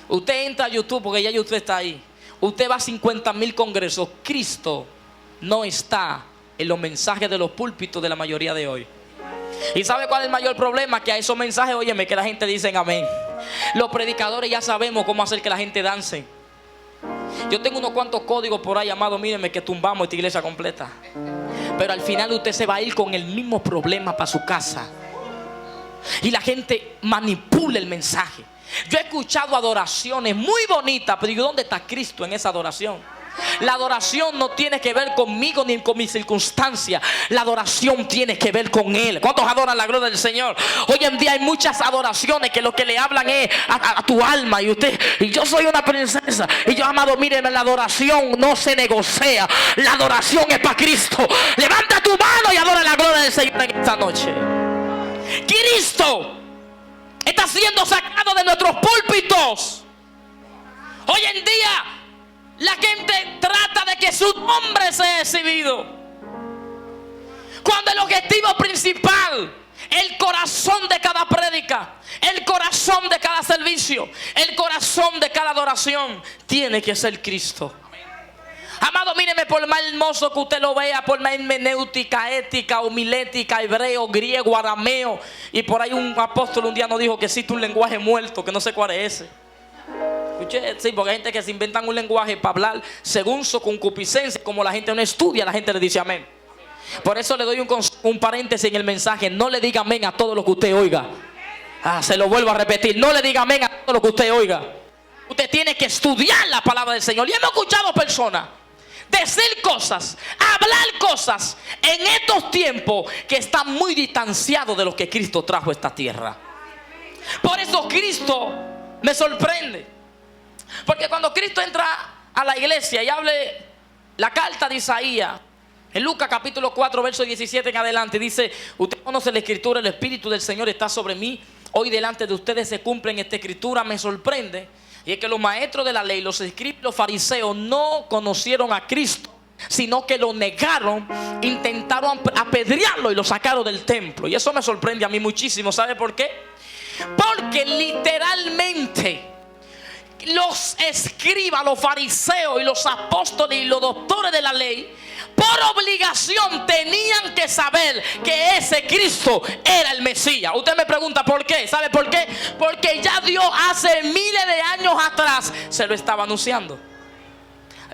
Usted entra a YouTube, porque ya YouTube está ahí. Usted va a 50,000 congresos. Cristo no está en los mensajes de los púlpitos de la mayoría de hoy. ¿Y sabe cuál es el mayor problema? Que a esos mensajes, óyeme, que la gente dice amén. Los predicadores ya sabemos cómo hacer que la gente dance. Yo tengo unos cuantos códigos por ahí, amado, mírenme, que tumbamos esta iglesia completa. Pero al final usted se va a ir con el mismo problema para su casa. Y la gente manipula el mensaje. Yo he escuchado adoraciones muy bonitas, pero digo, ¿dónde está Cristo en esa adoración? La adoración no tiene que ver conmigo ni con mis circunstancias. La adoración tiene que ver con Él. ¿Cuántos adoran la gloria del Señor? Hoy en día hay muchas adoraciones que lo que le hablan es a tu alma. Y usted, y yo soy una princesa. Y yo, amado, miren, la adoración no se negocia. La adoración es para Cristo. Levanta tu mano y adora la gloria del Señor en esta noche. Cristo está siendo sacado de nuestros púlpitos. Hoy en día la gente trata de que su nombre sea exhibido, cuando el objetivo principal, el corazón de cada prédica, el corazón de cada servicio, el corazón de cada adoración tiene que ser Cristo. Amado, míreme, por más hermoso que usted lo vea, por más hermenéutica, ética, homilética, hebreo, griego, arameo, y por ahí un apóstol un día nos dijo que existe un lenguaje muerto, que no sé cuál es ese. Escuché, sí, porque hay gente que se inventan un lenguaje para hablar según su concupiscencia. Como la gente no estudia, la gente le dice amén. Por eso le doy un paréntesis en el mensaje. No le diga amén a todo lo que usted oiga. Se lo vuelvo a repetir. No le diga amén a todo lo que usted oiga. Usted tiene que estudiar la palabra del Señor. Y hemos escuchado personas decir cosas, hablar cosas en estos tiempos que están muy distanciados de lo que Cristo trajo a esta tierra. Por eso Cristo me sorprende. Porque cuando Cristo entra a la iglesia y hable la carta de Isaías, en Lucas capítulo 4, verso 17 en adelante, dice: usted conoce la escritura, el Espíritu del Señor está sobre mí. Hoy delante de ustedes se cumple en esta escritura. Me sorprende, y es que los maestros de la ley, los escribas, los fariseos no conocieron a Cristo, sino que lo negaron, intentaron apedrearlo y lo sacaron del templo. Y eso me sorprende a mí muchísimo. ¿Sabe por qué? Porque literalmente los escribas, los fariseos y los apóstoles y los doctores de la ley, por obligación tenían que saber que ese Cristo era el Mesías. Usted me pregunta ¿por qué? ¿Sabe por qué? Porque ya Dios hace miles de años atrás se lo estaba anunciando.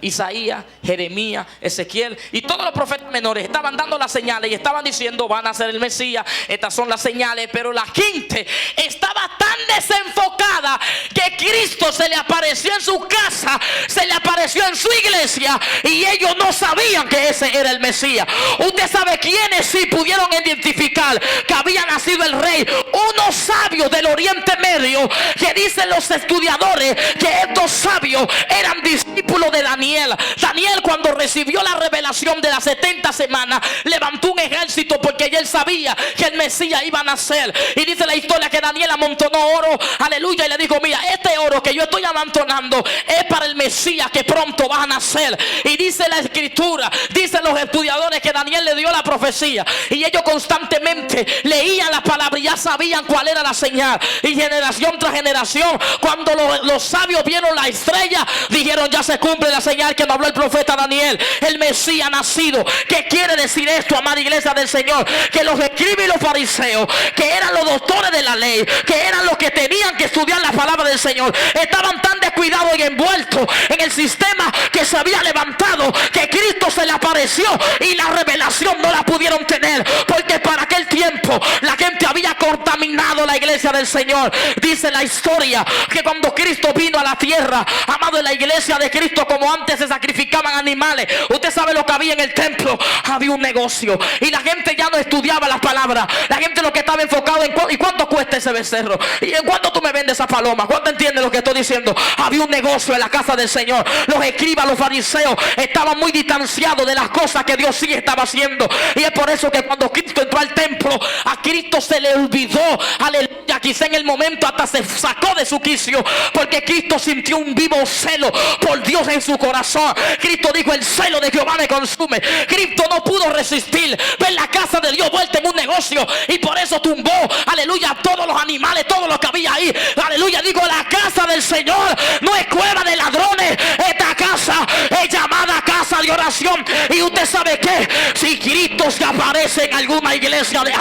Isaías, Jeremías, Ezequiel y todos los profetas menores estaban dando las señales y estaban diciendo: van a ser el Mesías, estas son las señales. Pero la gente estaba tan desenfocada que Cristo se le apareció en su casa, se le apareció en su iglesia, y ellos no sabían que ese era el Mesías. Usted sabe quiénes sí pudieron identificar que había nacido el rey. Unos sabios del Oriente Medio, que dicen los estudiadores que estos sabios eran discípulos de Daniel. Daniel, cuando recibió la revelación de las 70 semanas, levantó un ejército porque él sabía que el Mesías iba a nacer. Y dice la historia que Daniel amontonó oro, aleluya, y le dijo: mira, este oro que yo estoy amontonando es para el Mesías que pronto va a nacer. Y dice la escritura, dicen los estudiadores, que Daniel le dio la profecía, y ellos constantemente leían la palabra y ya sabían cuál era la señal. Y generación tras generación, cuando los sabios vieron la estrella, dijeron: ya se cumple la señal que nos habló el profeta Daniel, el Mesías nacido. ¿Qué quiere decir esto, amada iglesia del Señor? Que los escribas y los fariseos, que eran los doctores de la ley, que eran los que tenían que estudiar la palabra del Señor, estaban tan descuidados y envueltos en el sistema que se había levantado, que Cristo se le apareció y la revelación no la pudieron tener, porque para aquel tiempo la gente había contaminado contaminado la iglesia del Señor. Dice la historia que cuando Cristo vino a la tierra, amado, en la iglesia de Cristo, como antes se sacrificaban animales, usted sabe lo que había en el templo. Había un negocio y la gente ya no estudiaba las palabras. La gente lo que estaba enfocado en ¿y cuánto cuesta ese becerro? ¿Y en cuánto tú me vendes esa paloma? ¿Cuánto entiendes lo que estoy diciendo? Había un negocio en la casa del Señor. Los escribas, los fariseos estaban muy distanciados de las cosas que Dios sí estaba haciendo. Y es por eso que cuando Cristo entró al templo, a Cristo se le olvidó, aleluya, quizá en el momento hasta se sacó de su quicio, porque Cristo sintió un vivo celo por Dios en su corazón. Cristo dijo: el celo de Jehová me consume. Cristo no pudo resistir ver la casa de Dios vuelta en un negocio, y por eso tumbó, aleluya, todos los animales, todo lo que había ahí. Aleluya, digo, la casa del Señor no es cueva de ladrones. Esta casa es llamada casa de oración. Y usted sabe que si Cristo se aparece en alguna iglesia de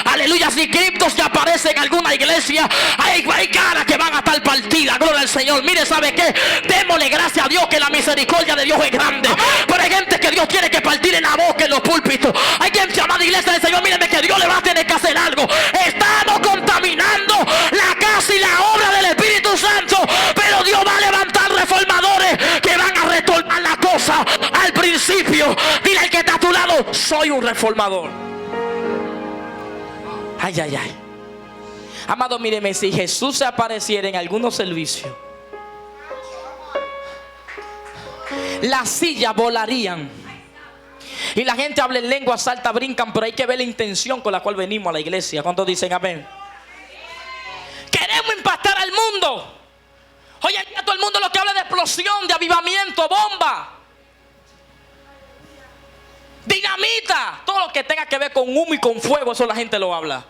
aleluya, si Cristo se aparece en alguna iglesia, hay caras que van a estar partidas. Gloria al Señor. Mire, ¿sabe qué? Démosle gracias a Dios que la misericordia de Dios es grande. Pero hay gente que Dios tiene que partir en la boca en los púlpitos. Hay gente llamada iglesia del Señor. Míreme que Dios le va a tener que hacer algo. Estamos contaminando la casa y la obra del Espíritu Santo, pero Dios va a levantar reformadores que van a retornar la cosa al principio. Dile al que está a tu lado: soy un reformador. Ay, ay, ay. Amado, míreme, si Jesús se apareciera en algunos servicios, las sillas volarían y la gente habla en lengua, salta, brincan, pero hay que ver la intención con la cual venimos a la iglesia. ¿Cuántos dicen amén? Queremos impactar al mundo. Hoy en día todo el mundo lo que habla de explosión, de avivamiento, bomba, dinamita, todo lo que tenga que ver con humo y con fuego, eso la gente lo habla.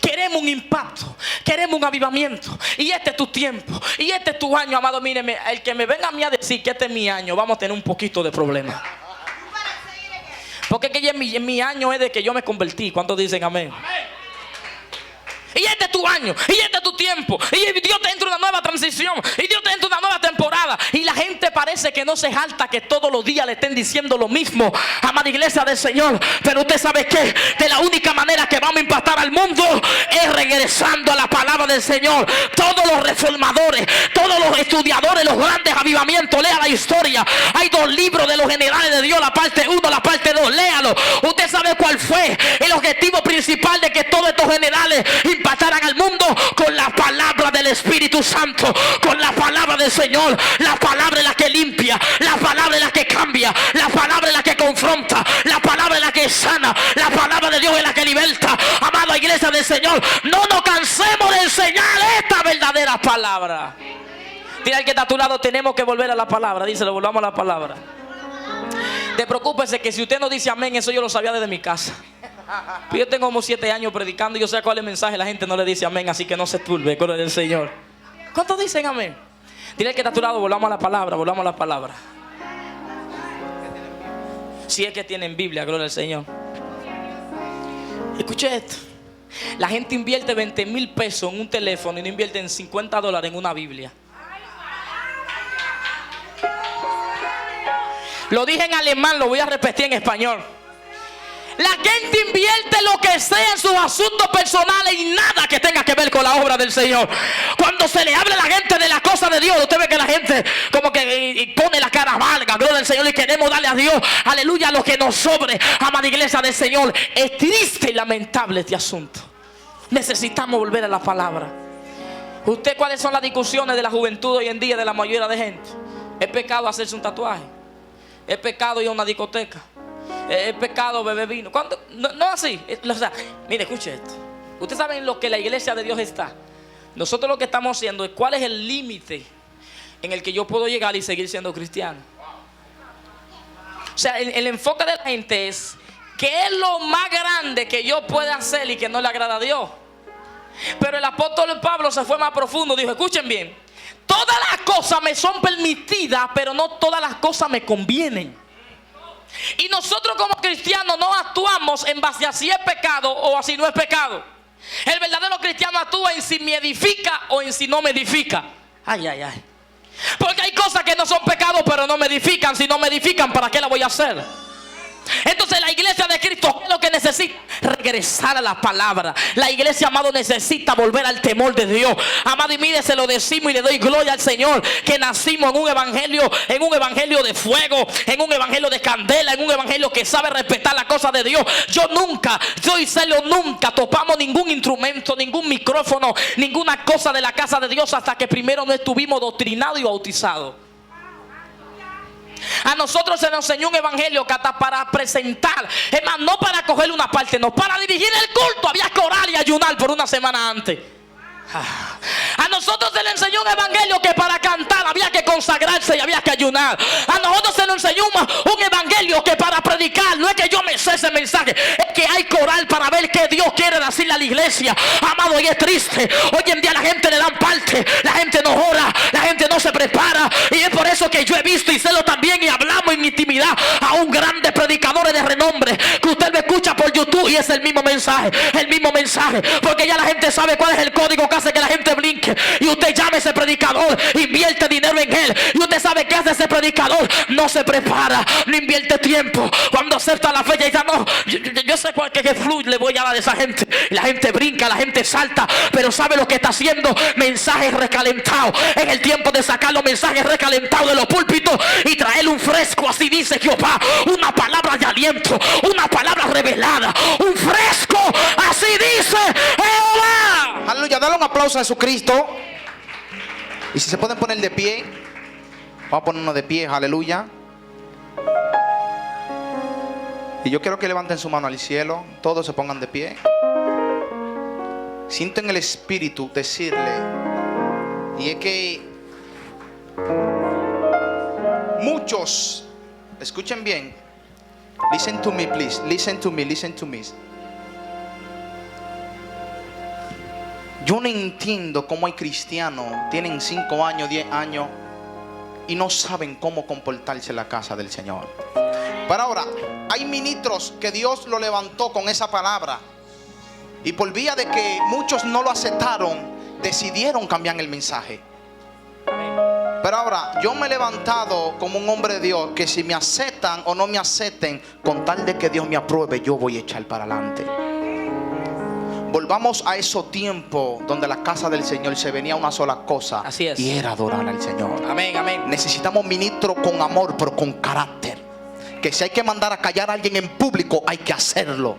Queremos un impacto, queremos un avivamiento. Y este es tu tiempo, y este es tu año, amado. Míreme, el que me venga a mí a decir que este es mi año, vamos a tener un poquito de problema. Porque que en mi año es de que yo me convertí. ¿Cuántos dicen amén? Y este es tu año, y este es tu tiempo, y Dios te entra una nueva transición, y Dios te entra una nueva temporada. Y la gente parece que no se jalta que todos los días le estén diciendo lo mismo, amada iglesia del Señor. Pero usted sabe que de la única manera que vamos a impactar al mundo es regresando a la palabra del Señor. Todos los reformadores, todos los estudiadores, los grandes avivamientos, lea la historia. Hay 2 libros de los generales de Dios, la parte 1, la parte 2, léalo. Usted sabe cuál fue el objetivo principal de que todos estos generales impactaran al mundo: con la palabra del Espíritu Santo, con la palabra del Señor. La palabra es la que limpia, la palabra es la que cambia, la palabra es la que confronta, la palabra es la que sana, la palabra de Dios es la que liberta. Amada iglesia del Señor, no nos cansemos de enseñar esta verdadera palabra. Dile al que está a tu lado: tenemos que volver a la palabra. Díselo, volvamos a la palabra. Te preocúpese que si usted no dice amén, eso yo lo sabía desde mi casa. Yo tengo como 7 años predicando y yo sé cuál es el mensaje. La gente no le dice amén, así que no se turbe con el Señor. ¿Cuántos dicen amén? Dile al que está a tu lado: volvamos a la palabra, volvamos a la palabra. Si es que tienen Biblia, gloria al Señor. Escuche esto: la gente invierte 20,000 pesos en un teléfono y no invierte en $50 en una Biblia. Lo dije en alemán, lo voy a repetir en español. La gente invierte lo que sea en sus asuntos personales y nada que tenga que ver con la obra del Señor. Cuando se le habla a la gente de la cosa de Dios, usted ve que la gente como que pone la cara amarga, gloria al Señor, y queremos darle a Dios, aleluya, lo que nos sobre. Amada iglesia del Señor, es triste y lamentable este asunto. Necesitamos volver a la palabra. ¿Usted cuáles son las discusiones de la juventud hoy en día, de la mayoría de gente? ¿Es pecado hacerse un tatuaje? ¿Es pecado ir a una discoteca? ¿Es pecado beber vino? No así. O sea, mire, escuche esto. Ustedes saben lo que la iglesia de Dios está. Nosotros lo que estamos haciendo es cuál es el límite en el que yo puedo llegar y seguir siendo cristiano. O sea, el enfoque de la gente es ¿qué es lo más grande que yo pueda hacer y que no le agrada a Dios? Pero el apóstol Pablo se fue más profundo. Dijo: escuchen bien, todas las cosas me son permitidas, pero no todas las cosas me convienen. Y nosotros como cristianos no actuamos en base a si es pecado o a si no es pecado. El verdadero cristiano actúa en si me edifica o en si no me edifica. Ay, ay, ay. Porque hay cosas que no son pecados pero no me edifican. Si no me edifican, ¿para qué la voy a hacer? Entonces la iglesia de Cristo, ¿qué es lo que necesita? Regresar a la palabra. La iglesia, amado, necesita volver al temor de Dios. Amado, y mire, se lo decimos y le doy gloria al Señor, que nacimos en un evangelio de fuego, en un evangelio de candela, en un evangelio que sabe respetar las cosas de Dios. Yo y Celio nunca topamos ningún instrumento, ningún micrófono, ninguna cosa de la casa de Dios hasta que primero no estuvimos doctrinados y bautizados. A nosotros se nos enseñó un evangelio que hasta para presentar, es más, no para coger una parte, no, para dirigir el culto había que orar y ayunar por una semana antes. A nosotros se nos enseñó un evangelio que para cantar había que consagrarse y había que ayunar. A nosotros se nos enseñó un evangelio que para predicar no es que yo me sé ese mensaje, es que hay que orar para ver qué Dios quiere decirle a la iglesia. Amado, y es triste, hoy en día la gente le dan parte, la gente no ora, la gente no se prepara. Y es por eso que yo he visto y sé lo también, y hablamos en intimidad a un grande predicadores de renombre que usted lo escucha por YouTube y es el mismo mensaje, porque ya la gente sabe cuál es el código que hace que la gente brinque. Y usted llama a ese predicador, invierte dinero en él, y usted sabe qué hace ese predicador, no se prepara, no invierte tiempo. Cuando acepta la fe, ya dice, no, yo sé cuál que fluye le voy a dar a esa gente. Y la gente brinca, la gente salta, pero sabe lo que está haciendo, mensajes recalentados. En el tiempo de sacar los mensajes recalentados de los púlpitos y traer un fresco, así dice Jehová, una palabra de aliento, una palabra revelada, un fresco, así dice Jehová. Aleluya, dale un aplauso a Jesucristo. Y si se pueden poner de pie, vamos a ponernos de pie, aleluya. Y yo quiero que levanten su mano al cielo, todos se pongan de pie. Siento en el Espíritu decirle, y es que muchos, escuchen bien, listen to me please, listen to me. Yo no entiendo cómo hay cristianos, tienen 5 años, 10 años y no saben cómo comportarse en la casa del Señor. Pero ahora, hay ministros que Dios lo levantó con esa palabra y por vía de que muchos no lo aceptaron, decidieron cambiar el mensaje. Pero ahora, yo me he levantado como un hombre de Dios, que si me aceptan o no me acepten, con tal de que Dios me apruebe, yo voy a echar para adelante. Volvamos a esos tiempos donde la casa del Señor se venía una sola cosa. Así es. Y era adorar al Señor. Amén, amén. Necesitamos ministros con amor, pero con carácter. Que si hay que mandar a callar a alguien en público, hay que hacerlo.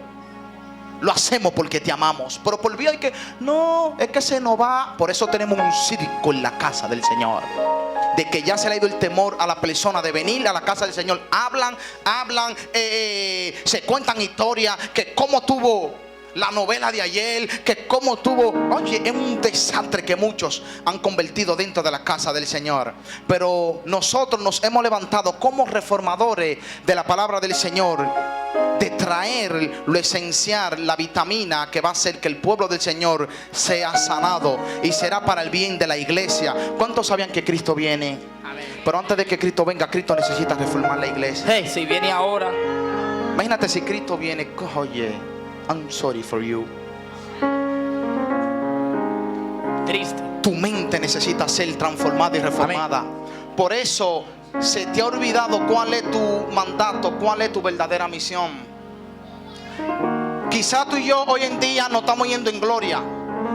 Lo hacemos porque te amamos. Pero por vía hay que, no, es que se nos va. Por eso tenemos un circo en la casa del Señor. De que ya se le ha ido el temor a la persona de venir a la casa del Señor. Hablan, se cuentan historias, que cómo tuvo la novela de ayer, que cómo tuvo. Oye, es un desastre que muchos han convertido dentro de la casa del Señor. Pero nosotros nos hemos levantado como reformadores de la palabra del Señor, de traer lo esencial, la vitamina que va a hacer que el pueblo del Señor sea sanado y será para el bien de la iglesia. ¿Cuántos sabían que Cristo viene? Amén. Pero antes de que Cristo venga, Cristo necesita reformar la iglesia. Hey, si viene ahora. Imagínate si Cristo viene, oye, I'm sorry for you. Triste. Tu mente necesita ser transformada y reformada. Amén. Por eso se te ha olvidado cuál es tu mandato, cuál es tu verdadera misión. Quizá tú y yo hoy en día no estamos yendo en gloria.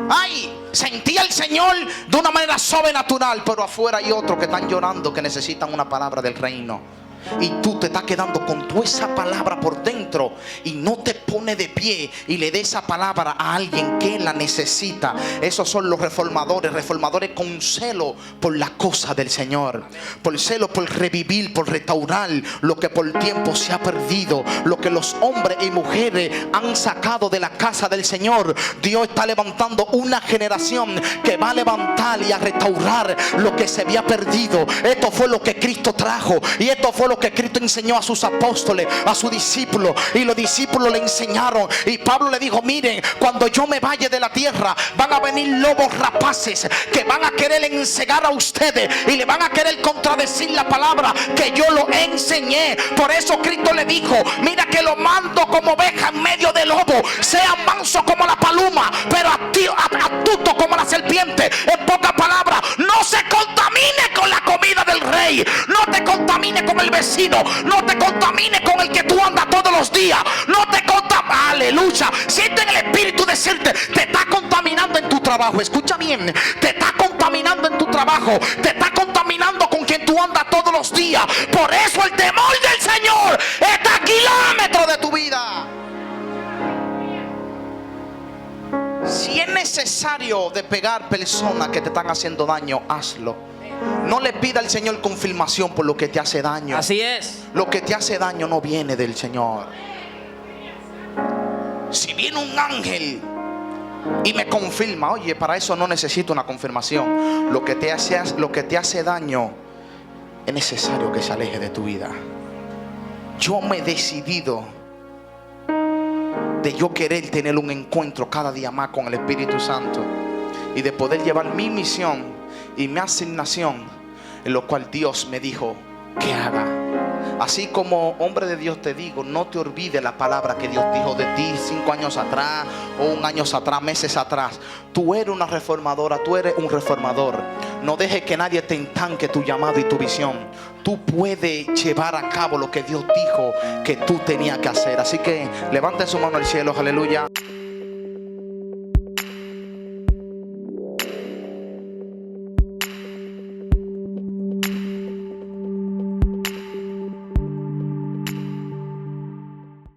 Ay, sentí al Señor de una manera sobrenatural, pero afuera hay otros que están llorando, que necesitan una palabra del reino. Y tú te estás quedando con toda esa palabra por dentro y no te pone de pie y le dé esa palabra a alguien que la necesita. Esos son los reformadores con celo por la cosa del Señor, por celo por revivir, por restaurar lo que por tiempo se ha perdido, lo que los hombres y mujeres han sacado de la casa del Señor. Dios está levantando una generación que va a levantar y a restaurar lo que se había perdido. Esto fue lo que Cristo trajo y esto fue lo que Cristo enseñó a sus apóstoles, a sus discípulos, y los discípulos le enseñaron. Y Pablo le dijo, miren, cuando yo me vaya de la tierra, van a venir lobos rapaces que van a querer encegar a ustedes y le van a querer contradecir la palabra que yo lo enseñé. Por eso Cristo le dijo, mira que lo mando como oveja en medio de lobo, sean mansos como la paloma, pero astuto como la serpiente. En pocas palabras, no se contamine con la comida del rey, no te contamine con el vecino, no te contamines con el que tú andas todos los los días. No te contamina. Aleluya. Siente en el espíritu decirte, te está contaminando en tu trabajo. Escucha bien, te está contaminando en tu trabajo. Te está contaminando con quien tú andas todos los días. Por eso el temor del Señor está a kilómetros de tu vida. Si es necesario despegar personas que te están haciendo daño, hazlo. No le pida al Señor confirmación por lo que te hace daño. Así es. Lo que te hace daño no viene del Señor. Si viene un ángel y me confirma, oye, para eso no necesito una confirmación. Lo que te hace daño es necesario que se aleje de tu vida. Yo me he decidido de yo querer tener un encuentro cada día más con el Espíritu Santo y de poder llevar mi misión y mi asignación en lo cual Dios me dijo que haga. Así como hombre de Dios te digo, no te olvides la palabra que Dios dijo de ti 5 años atrás o 1 año atrás, meses atrás. Tú eres una reformadora, tú eres un reformador. No dejes que nadie te entanque tu llamado y tu visión. Tú puedes llevar a cabo lo que Dios dijo que tú tenías que hacer. Así que levanten su mano al cielo, aleluya.